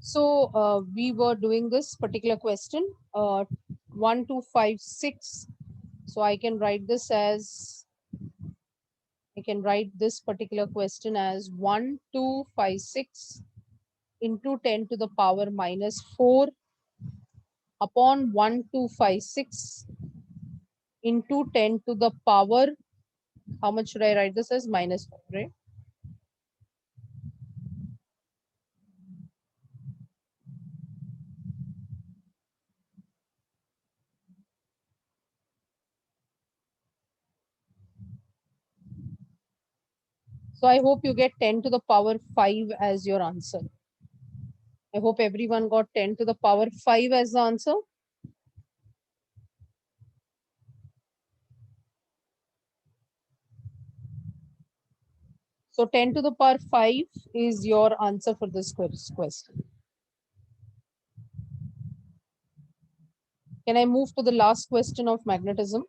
So we were doing this particular question, 1, 2, 5, 6. So I can write this as, I can write this particular question as 1, 2, 5, 6 into 10 to the power minus 4 upon 1, 2, 5, 6 into 10 to the power, how much should I write this as? Minus 4, right? So I hope you get 10 to the power 5 as your answer. I hope everyone got 10 to the power 5 as the answer. So 10 to the power 5 is your answer for this question. Can I move to the last question of magnetism?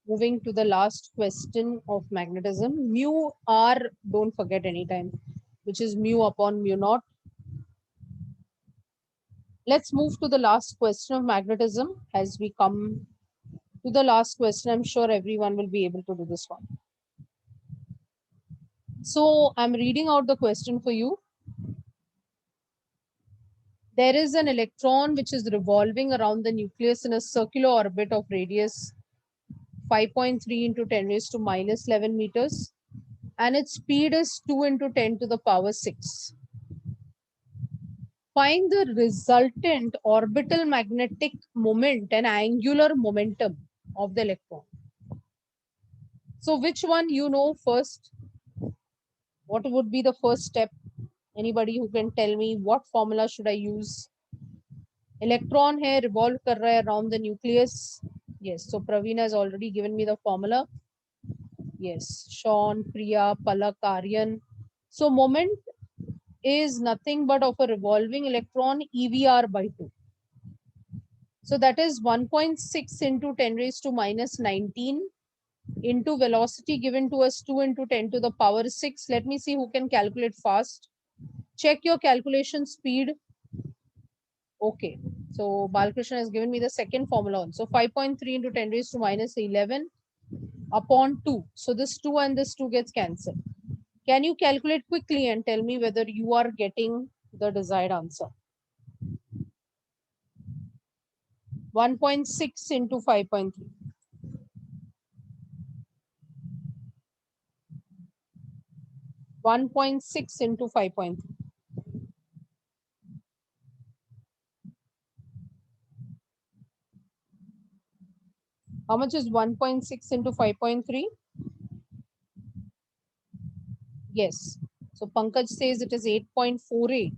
Moving to the last question of magnetism. Mu R, don't forget anytime, which is mu upon mu naught. Let's move to the last question of magnetism. As we come to the last question, I'm sure everyone will be able to do this one. So I'm reading out the question for you. There is an electron which is revolving around the nucleus in a circular orbit of radius 5.3 into 10 raised to minus 11 meters, and its speed is 2 into 10 to the power 6. Find the resultant orbital magnetic moment and angular momentum of the electron. So which one you know first? What would be the first step? Anybody who can tell me what formula should I use? Electron hai, revolve kar raha hai around the nucleus. Yes, so Praveen has already given me the formula. Yes, Sean, Priya, Palak, Aryan. So moment is nothing but of a revolving electron EVR by 2. So that is 1.6 into 10 raised to minus 19 into velocity given to us 2 into 10 to the power 6. Let me see who can calculate fast. Check your calculation speed. Okay. So Balkrishna has given me the second formula also. 5.3 into 10 raised to minus 11 upon 2. So this 2 and this 2 gets cancelled. Can you calculate quickly and tell me whether you are getting the desired answer? 1.6 into 5.3. 1.6 into 5.3. How much is 1.6 into 5.3? Yes. So Pankaj says it is 8.48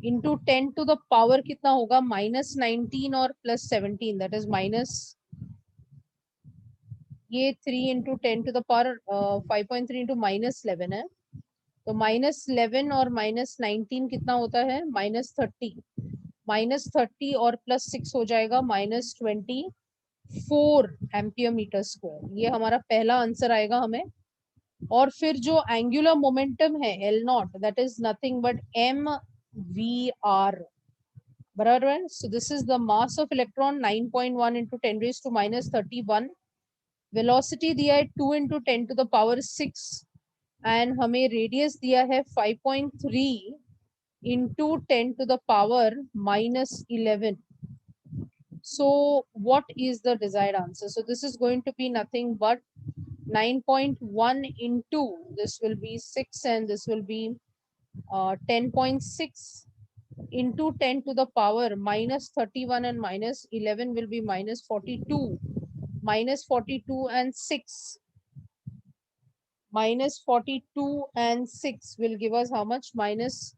into 10 to the power kitna hoga? Minus 19 or plus 17. That is minus ये 3 into 10 to the power 5.3 into minus 11 है. तो minus 11 और minus 19 कितना होता है? Minus 30. Minus 30 और plus 6 हो जाएगा minus 24 एम्पियर मीटर स्क्वायर. ये हमारा पहला आंसर आएगा हमें. और फिर जो एंगुलर मोमेंटम है L not, that is nothing but mvr. बराबर है. So this is the mass of electron 9.1 into 10 raised to minus 31. Velocity दिया है 2 into 10 to the power 6 and हमें रेडियस दिया है 5.3 into 10 to the power minus 11. So what is the desired answer? So this is going to be nothing but 9.1 into, this will be 6 and this will be 10.6 into 10 to the power minus 31 and minus 11 will be minus 42. Minus 42 and 6. Minus 42 and 6 will give us how much? Minus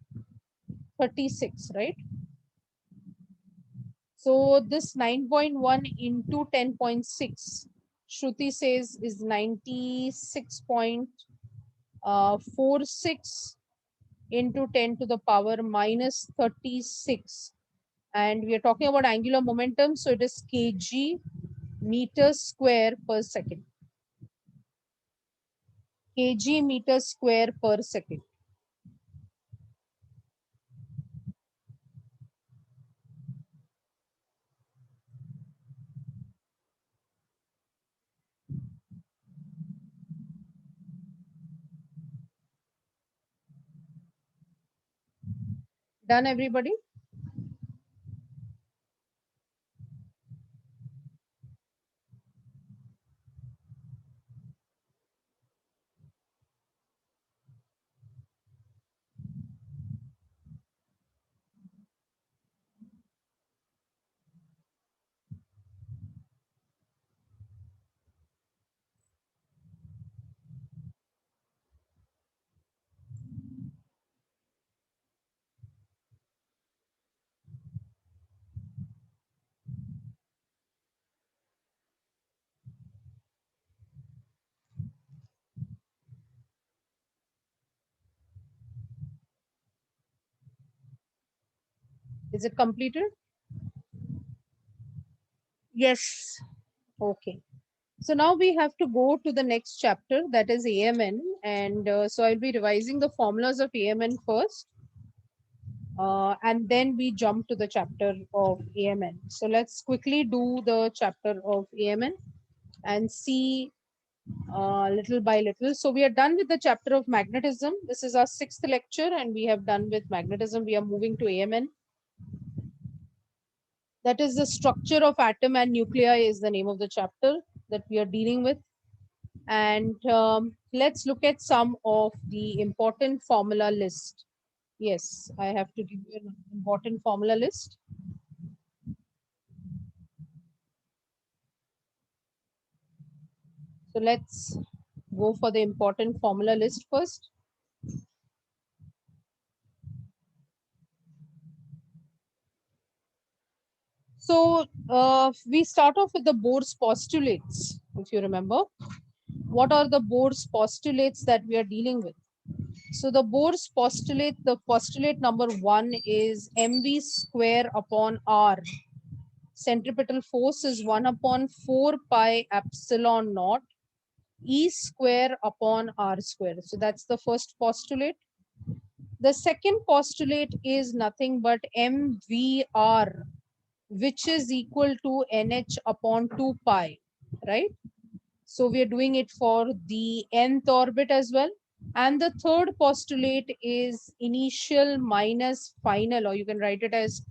36, right? So this 9.1 into 10.6, Shruti says is 96.46 into 10 to the power minus 36. And we are talking about angular momentum, so it is kg meters square per second. kg meter square per second. Done, everybody? Is it completed? Yes. Okay. So now we have to go to the next chapter, that is AMN. And so I'll be revising the formulas of AMN first. And then we jump to the chapter of AMN. So let's quickly do the chapter of AMN and see little by little. So we are done with the chapter of magnetism. This is our 6th lecture and we have done with magnetism. We are moving to AMN. That is the structure of atom and nuclei is the name of the chapter that we are dealing with. And let's look at some of the important formula list. Yes, I have to give you an important formula list. So let's go for the important formula list first. So we start off with the Bohr's postulates, if you remember. What are the Bohr's postulates that we are dealing with? So the Bohr's postulate, the postulate number 1 is mv square upon r. Centripetal force is 1 upon 4 pi epsilon naught E square upon R square. So that's the first postulate. The second postulate is nothing but MVR, which is equal to NH upon 2 pi, right? So we are doing it for the nth orbit as well. And the third postulate is initial minus final, or you can write it as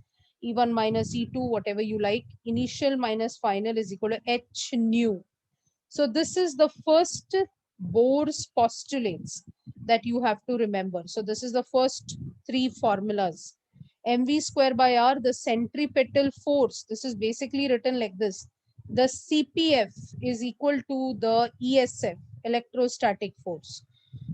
E1 minus E2, whatever you like. Initial minus final is equal to H nu. So this is the first Bohr's postulates that you have to remember. So this is the first 3 formulas. mv square by r, the centripetal force. This is basically written like this. The CPF is equal to the ESF, electrostatic force.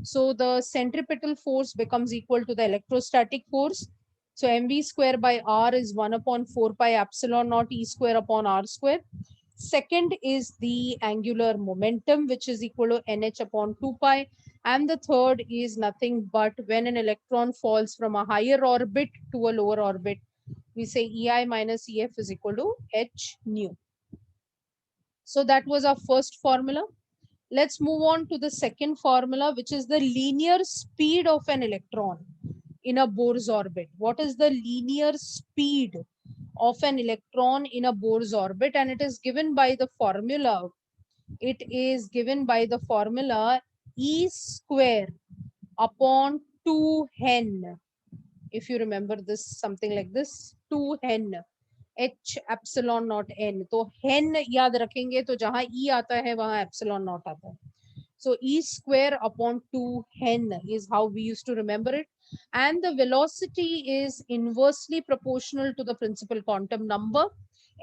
So the centripetal force becomes equal to the electrostatic force. So mv square by r is 1 upon 4 pi epsilon naught E square upon r square. Second is the angular momentum, which is equal to nh upon 2 pi. And the third is nothing but when an electron falls from a higher orbit to a lower orbit, we say EI minus EF is equal to h nu. So that was our first formula. Let's move on to the second formula, which is the linear speed of an electron in a Bohr's orbit. What is the linear speed of an electron in a Bohr's orbit? And it is given by the formula. It is given by the formula E square upon 2 hen. If you remember this, something like this, 2 hen. H epsilon naught n. तो hen याद रखेंगे तो जहां E आता है वहां epsilon naught आता है. So E square upon 2 hen is how we used to remember it. And the velocity is inversely proportional to the principal quantum number.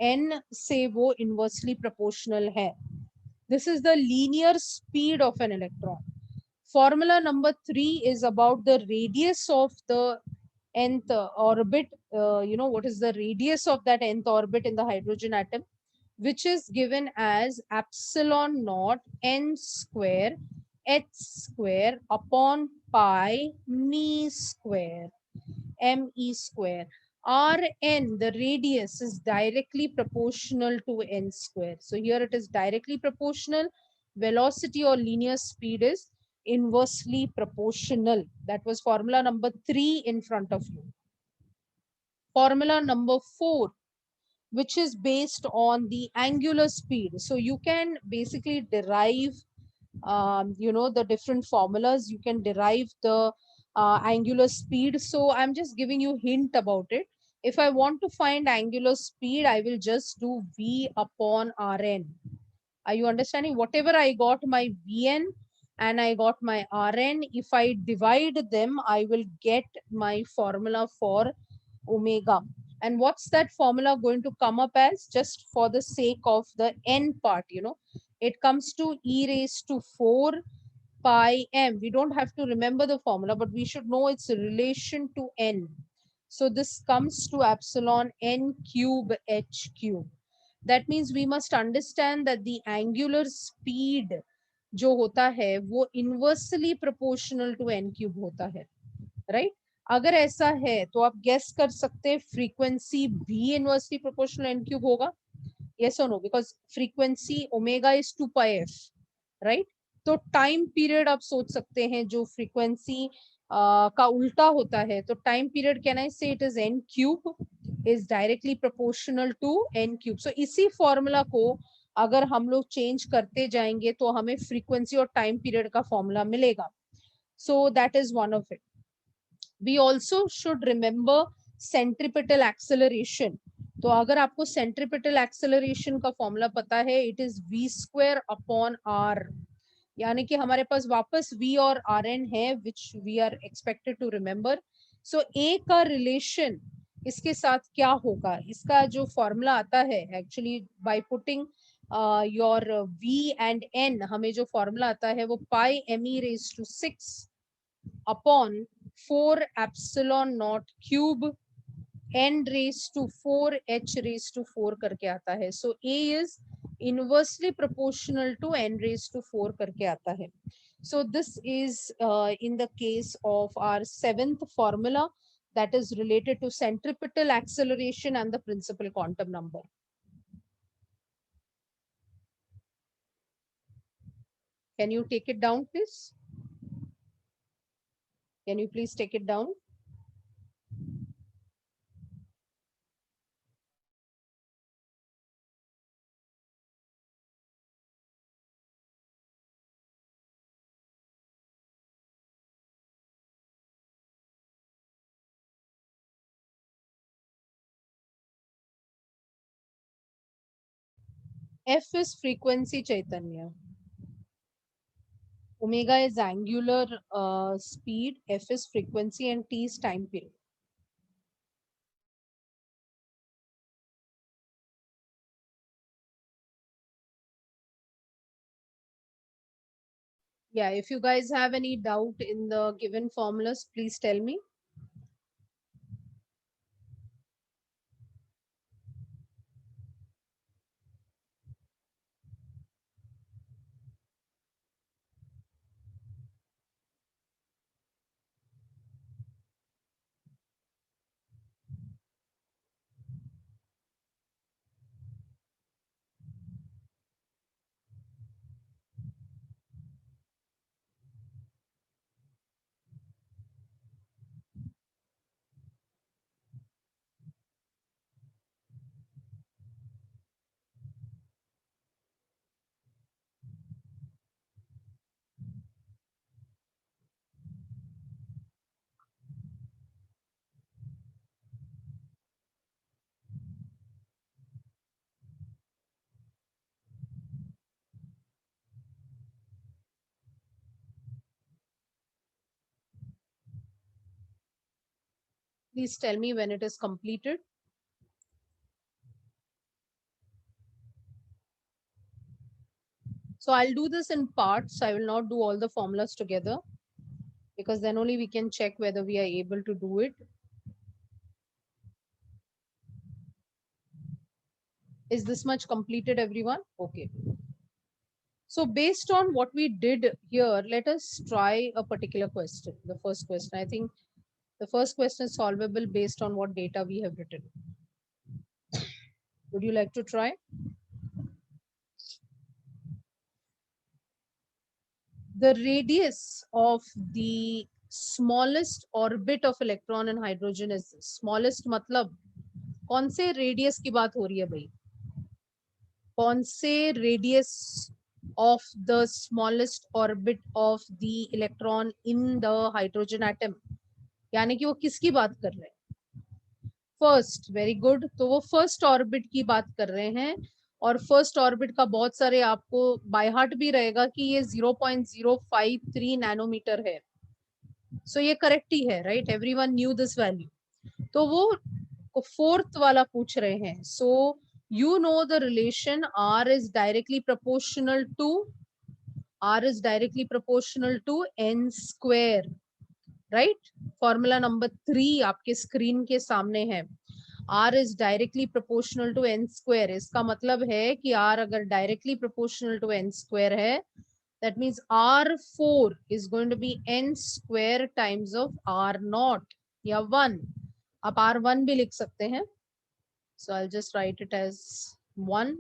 N से वो inversely proportional है. This is the linear speed of an electron. Formula number 3 is about the radius of the nth orbit. What is the radius of that nth orbit in the hydrogen atom, which is given as epsilon naught n square h square upon pi me square me square. Rn, the radius, is directly proportional to n square. So here it is directly proportional. Velocity or linear speed is inversely proportional. That was formula number 3 in front of you. Formula number 4, which is based on the angular speed. So you can basically derive, the different formulas. You can derive the angular speed. So I'm just giving you hint about it. If I want to find angular speed, I will just do V upon Rn. Are you understanding? Whatever I got my Vn and I got my Rn, if I divide them, I will get my formula for omega. And what's that formula going to come up as? Just for the sake of the n part, it comes to e raised to 4 pi m. We don't have to remember the formula, but we should know its relation to n. So this comes to epsilon n cube h cube. That means we must understand that the angular speed जो होता है वो inversely proportional to n cube होता है, right? अगर ऐसा है तो आप गेस कर सकते हैं फ्रीक्वेंसी भी इनवर्सली प्रोपोर्शनल एन क्यूब होगा, yes or no? Because frequency omega is 2 pi f, right? तो टाइम पीरियड आप सोच सकते हैं जो फ्रीक्वेंसी का उल्टा होता है, तो time period can I say it is N cube is directly proportional to N cube. So इसी फॉर्मूला को अगर हम लोग चेंज करते जाएंगे तो हमें फ्रीक्वेंसी और टाइम पीरियड का फॉर्मूला मिलेगा. So that is one of it. We also should remember centripetal acceleration. तो अगर आपको centripetal acceleration का फॉर्मूला पता है, it is v square upon r. यानी कि हमारे पास वापस v और rn है, which we are expected to remember. So a का relation इसके साथ क्या होगा? इसका जो फॉर्मूला आता है, actually by putting your v and n, हमें जो फॉर्मूला आता है वो pi me raised to 6 upon 4 epsilon naught cube n raised to 4 h raised to 4 करके आता है. So a is inversely proportional to n raised to 4 करके आता है. So this is in the case of our 7th formula, that is related to centripetal acceleration and the principal quantum number. Can you take it down, please? Can you please take it down? F is frequency, Chaitanya. Omega is angular speed, F is frequency, and T is time period. Yeah, if you guys have any doubt in the given formulas, please tell me. Please tell me when it is completed. So I'll do this in parts. I will not do all the formulas together because then only we can check whether we are able to do it. Is this much completed, everyone? Okay. So based on what we did here, let us try a particular question. The first question, I think the first question is solvable based on what data we have written. Would you like to try? the radius of the smallest orbit of electron in hydrogen is this. Smallest मतलब कौन से radius की बात हो रही है भाई? कौन से radius of the smallest orbit of the electron in the hydrogen atom, यानी कि वो किसकी बात कर रहे हैं? First, very good. तो वो फर्स्ट ऑर्बिट की बात कर रहे हैं, और फर्स्ट ऑर्बिट का बहुत सारे आपको बाय हार्ट भी रहेगा कि ये 0.053 नैनोमीटर है। सो ये करेक्ट ही है, right? Everyone new this value. तो वो फोर्थ वाला पूछ रहे हैं। सो you know the relation R is directly proportional to n square, right? Formula number 3 आपके स्क्रीन के सामने है। R is directly proportional to n square। इसका मतलब है कि R अगर directly proportional to n square है, that means R4 is going to be n square times of R0 या 1। आप R1 भी लिख सकते हैं। So I'll just write it as 1.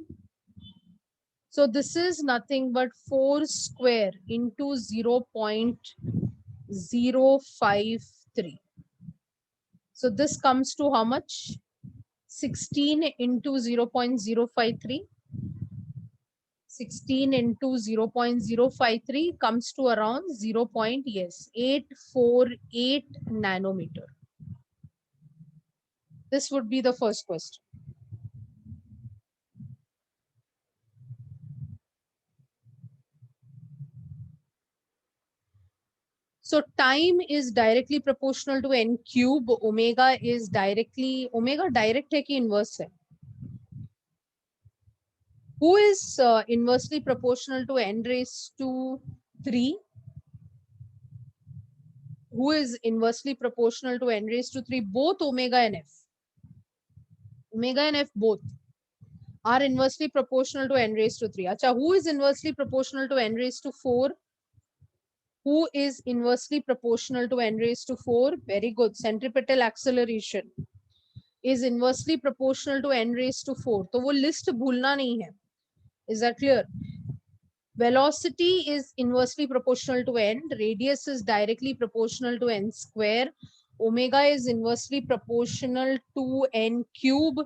So this is nothing but 4 square into 0.053. So this comes to how much? 16 into 0.053. 16 into 0.053 comes to around 0.848 nanometer. This would be the first question. So time is directly proportional to n cube. Omega direct है कि inverse है? Who is inversely proportional to n raised to 3? Who is inversely proportional to n raised to 3? Both omega and f. Omega and f both are inversely proportional to n raised to 3. Acha, who is inversely proportional to n raised to 4? Who is inversely proportional to n raised to 4? Very good. Centripetal acceleration is inversely proportional to n raised to 4. तो वो list भूलना नहीं है. Is that clear? Velocity is inversely proportional to n. Radius is directly proportional to n square. Omega is inversely proportional to n cube.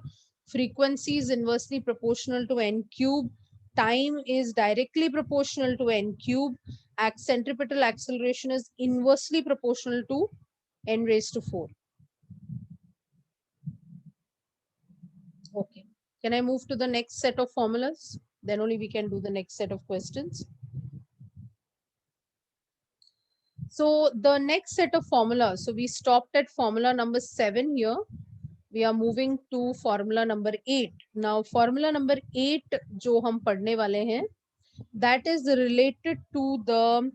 Frequency is inversely proportional to n cube. Time is directly proportional to n cube. Centripetal acceleration is inversely proportional to n raised to 4. Okay. Can I move to the next set of formulas? Then only we can do the next set of questions. So the next set of formulas, so we stopped at formula number 7 here. We are moving to formula number 8. Now formula number 8 जो हम पढ़ने वाले हैं, that is related to the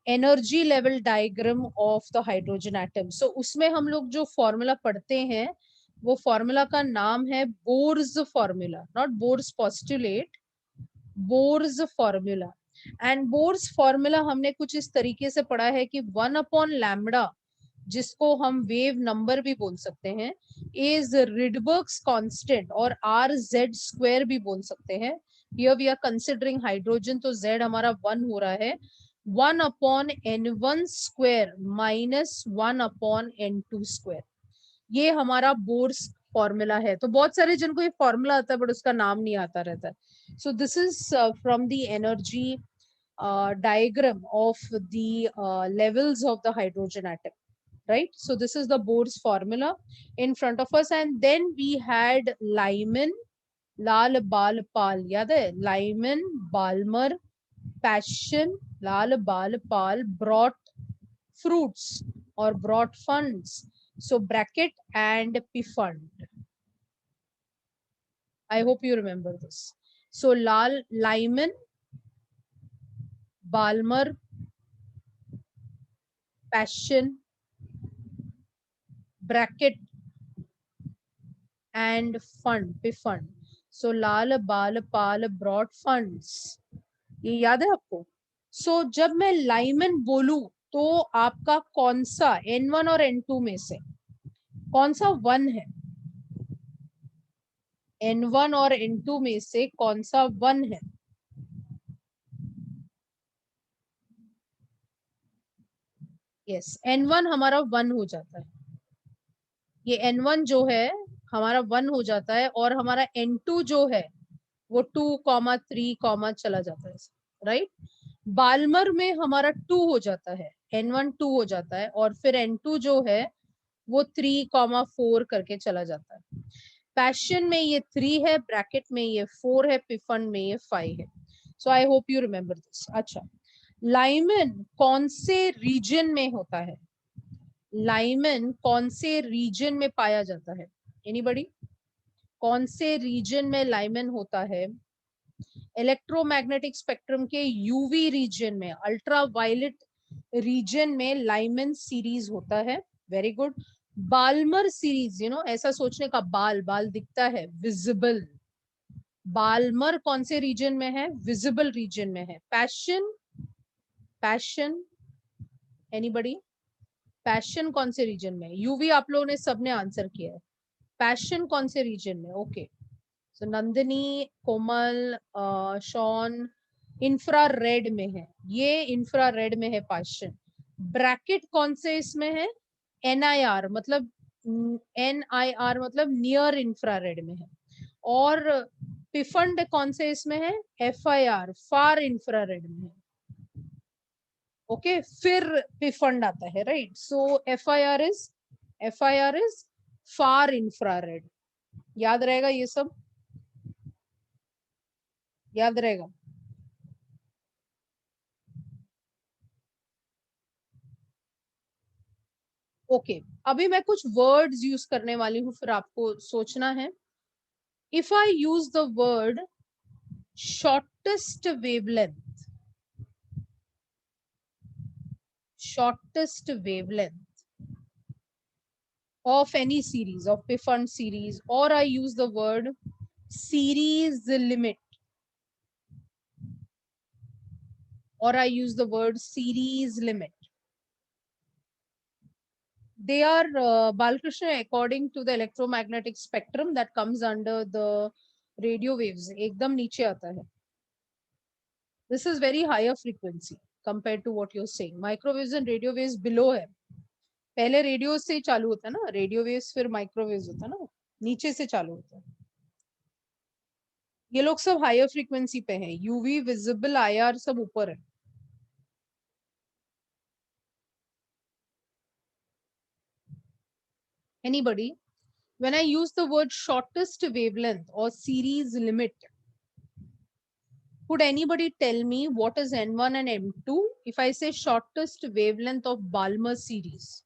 energy level diagram of the hydrogen atom. So उसमें हम लोग जो formula पढ़ते हैं, वो formula का नाम है Bohr's formula, not Bohr's postulate, Bohr's formula. And Bohr's formula हमने कुछ इस तरीके से पढ़ा है कि 1/लैम्बडा, जिसको हम वेव नंबर भी बोल सकते हैं, इज रिडबर्ग्स कांस्टेंट, और RZ² भी बोल सकते हैं। Here we are considering hydrogen, तो Z हमारा 1 हो रहा है। 1/N1² माइनस 1/N2², ये हमारा बोर्स फॉर्मूला है। तो बहुत सारे जिनको ये फॉर्मूला आता है बट उसका नाम नहीं आता रहता है। So this is from the energy diagram of the levels of the hydrogen atom, right? So this is the Bohr's formula in front of us, and then we had Lyman, Lal, Bal, Pal. याद है? Lyman, Balmer, Paschen, Lal, Bal, Pal brought fruits or brought funds. So bracket and Pfund. I hope you remember this. So Lyman, Balmer, Paschen, bracket and Pfund. So Lal, Bal, Pal brought funds. ये याद है आपको? So जब मैं Lyman बोलूं तो आपका कौन सा N1 और N2 में से कौन सा 1 है? N1 और N2 में से कौन सा 1 है? यस, N1 हमारा 1 हो जाता है, ये N1 जो है हमारा 1 हो जाता है, और हमारा N2 जो है वो 2,3, चला जाता है, राइट। बाल्मर में हमारा 2 हो जाता है, N1 2 हो जाता है, और फिर N2 जो है वो 3,4 करके चला जाता है। पैशन में ये 3 है, ब्रैकेट में ये 4 है, पिफन में ये 5 है। So I hope you remember this. अच्छा, लाइमन कौन से रीजन में होता है? लाइमन कौन से रीजन में पाया जाता है? एनीबॉडी? कौन से रीजन में लाइमन होता है? इलेक्ट्रोमैग्नेटिक स्पेक्ट्रम के यूवी रीजन में, अल्ट्रा वायलेट रीजन में लाइमन सीरीज होता है। Very good. बाल्मर सीरीज, ऐसा सोचने का, बाल बाल दिखता है, विजिबल। बाल्मर कौन से रीजन में है? विजिबल रीजन में है। Passion, passion, anybody? पैशन कौन से रीजन में? यूवी आप लोगों ने सबने आंसर किया है। पैशन कौन से रीजन में? ओके, सो नंदिनी, कोमल, शॉन, इंफ्रारेड में है, ये इंफ्रारेड में है पैशन। ब्रैकेट कौन से इसमें है? NIR मतलब, NIR मतलब नियर इंफ्रारेड में है। और पिफंड कौन से इसमें है? FIR, फार इंफ्रारेड में है। ओके, फिर पिफंड आता है, right. So FIR is far infrared. याद रहेगा ये सब? याद रहेगा? ओके, अभी मैं कुछ वर्ड्स यूज करने वाली हूँ, फिर आपको सोचना है। If I use the word shortest wavelength, shortest wavelength of any series, of Pfund series, or I use the word series limit, or I use the word series limit. They are, Balkrishna, according to the electromagnetic spectrum that comes under the radio waves, एकदम नीचे आता है. This is very higher frequency compared to what you're saying. Microwaves and radio waves below है. पहले radio से चालू होता है ना, रेडियो वेव्स, फिर माइक्रोवेव्स होता है ना, नीचे से चालू होता है. ये लोग सब हायर फ्रीक्वेंसी पे है, यूवी, विजिबल, IR सब ऊपर है. Anybody? When I use the word shortest wavelength or series limit, could anybody tell me what is N1 and M2? If I say shortest wavelength of Balmer series,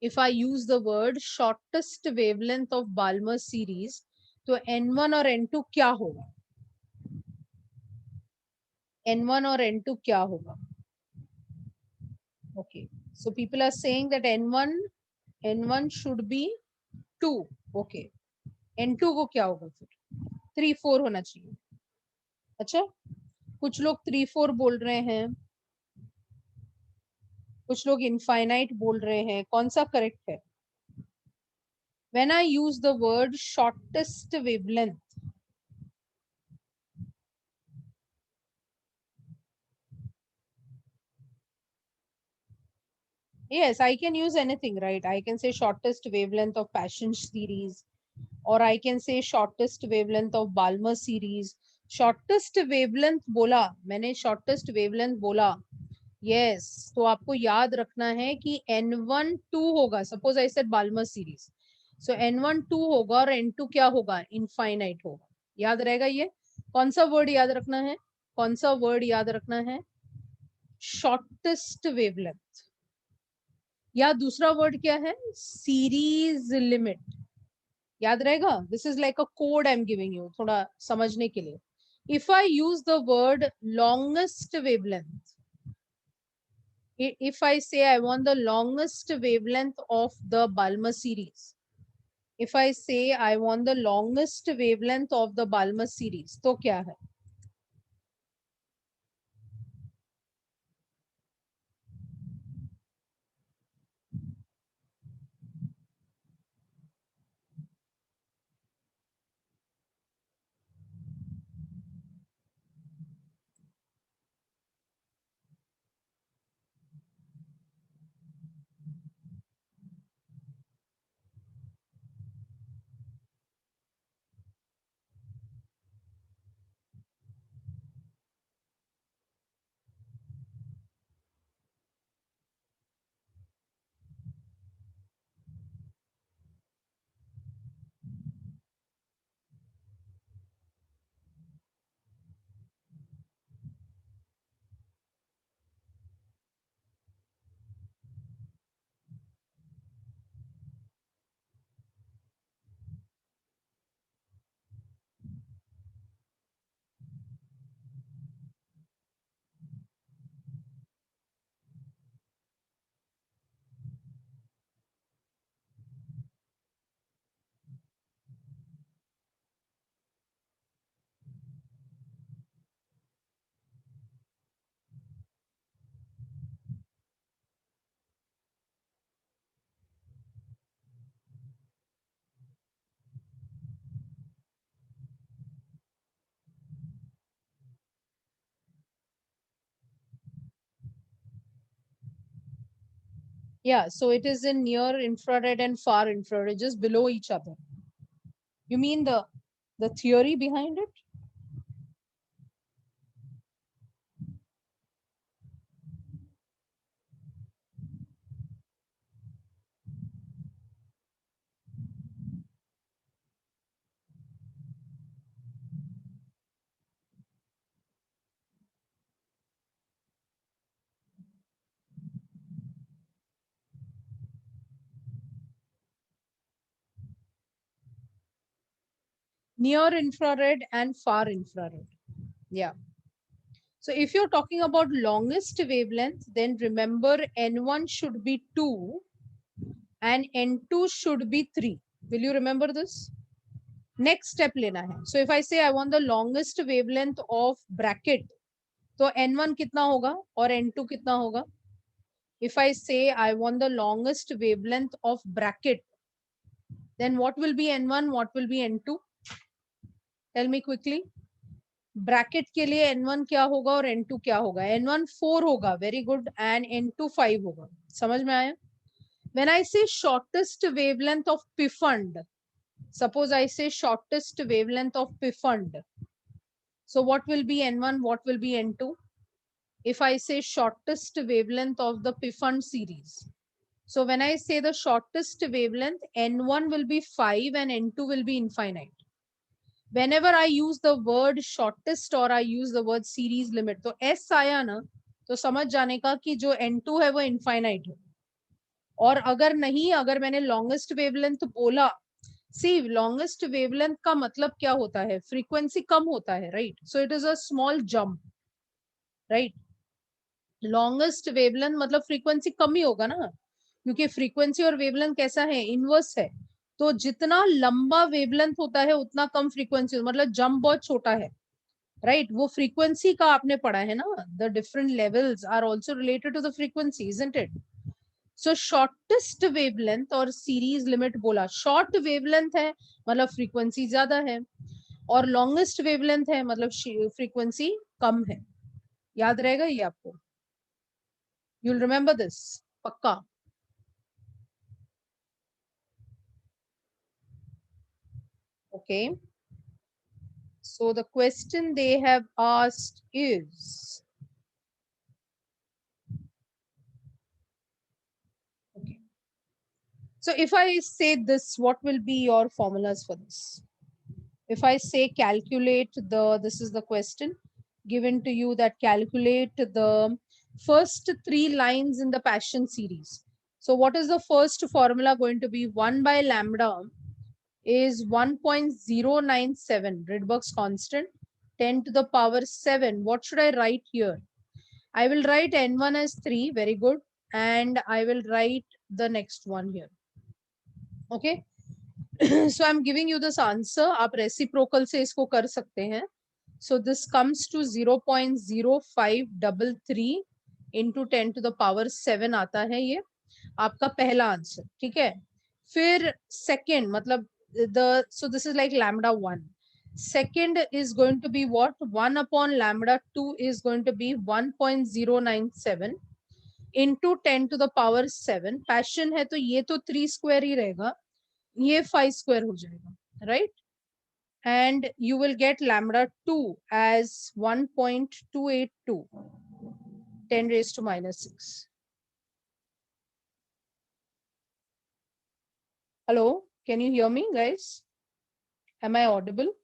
if I use the word shortest wavelength of Balmer series, तो N1 और N2 क्या होगा? N1 और N2 क्या होगा? Okay, so people are saying that N1 should be 2. Okay, N2 को क्या होगा फिर? 3-4 होना चाहिए. अच्छा, कुछ लोग 3-4 बोल रहे हैं, कुछ लोग इनफाइनाइट बोल रहे हैं. कौन सा करेक्ट है? When I use the word shortest wavelength, yes, I can use anything, right? I can say shortest wavelength of Passion series, or I can say shortest wavelength of Balmer series. Shortest wavelength बोला मैंने, shortest wavelength बोला. Yes, तो आपको याद रखना है कि N1 2 होगा. Suppose I said Balmer series, so N1 2 होगा और N2 क्या होगा? इनफाइनाइट होगा. याद रहेगा ये? कौन सा वर्ड याद रखना है? कौन सा वर्ड याद रखना है? Shortest wavelength. या दूसरा वर्ड क्या है? Series limit. याद रहेगा? This is like a code I am giving you, थोड़ा समझने के लिए. If I use the word longest wavelength, if I say I want the longest wavelength of the Balmer series, if I say I want the longest wavelength of the Balmer series, तो क्या है? Yeah, so it is in near infrared and far infrared, just below each other. You mean the theory behind it? Near infrared and far infrared. Yeah. So if you're talking about longest wavelength, then remember N1 should be 2 and N2 should be 3. Will you remember this? Next step lena hai. So if I say I want the longest wavelength of bracket, तो N1 कितना होगा और N2 कितना होगा? If I say I want the longest wavelength of bracket, then what will be N1, what will be N2? Tell me quickly. Bracket के लिए N1 क्या होगा और N2 क्या होगा? N1 4 होगा, वेरी गुड, एंड N2 5 होगा. समझ में आया? When I say shortest wavelength of Pfund, suppose I say shortest wavelength of Pfund, so what will be N1, what will be N2? If I say shortest wavelength of the Pfund series, so when I say the shortest wavelength, N1 will be 5 and N2 will be infinite. Whenever I use the word shortest or I use the word series limit, तो S आया ना, तो समझ जाने का कि जो N2 है वो infinite है. और अगर नहीं, अगर मैंने longest wavelength बोला, see longest wavelength का मतलब क्या होता है? Frequency कम होता है, right? So it is a small jump, right? Longest wavelength मतलब frequency कम ही होगा ना, क्योंकि frequency और wavelength कैसा है? Inverse है. तो जितना लंबा wavelength होता है उतना कम frequency, मतलब jump बहुत छोटा है. राइट वो फ्रीक्वेंसी का आपने पढ़ा है ना, the different levels are also related to the frequency, isn't it? So shortest wavelength और सीरीज लिमिट बोला, शॉर्ट वेवलेंथ है मतलब फ्रीक्वेंसी ज्यादा है, और लॉन्गेस्ट वेवलेंथ है मतलब फ्रीक्वेंसी कम है. याद रहेगा ये आपको? यू विल रिमेंबर दिस पक्का. Okay, so the question they have asked is, okay, so if I say this, what will be your formulas for this? If I say calculate the, this is the question given to you, that calculate the first 3 lines in the Paschen series. So what is the first formula going to be? 1 by lambda is 1.097 Rydberg's constant, 10 to the power 7. What should I write here? I will write N1 as 3, very good. And I will write the next one here. Okay. So I'm giving you this answer. आप reciprocal से इसको कर सकते हैं. So this comes to 0.0533 into 10 to the power 7 आता है ये आपका पहला आंसर. ठीक है. फिर second मतलब the, so this is like lambda 1. Second is going to be what? 1 upon lambda 2 is going to be 1.097 into 10 to the power 7. Passion है तो ये तो 3 square ही रहेगा, ये 5 square हो जाएगा, right? And you will get lambda 2 as 1.282 10 raised to minus 6. Hello, can you hear me guys? Am I audible?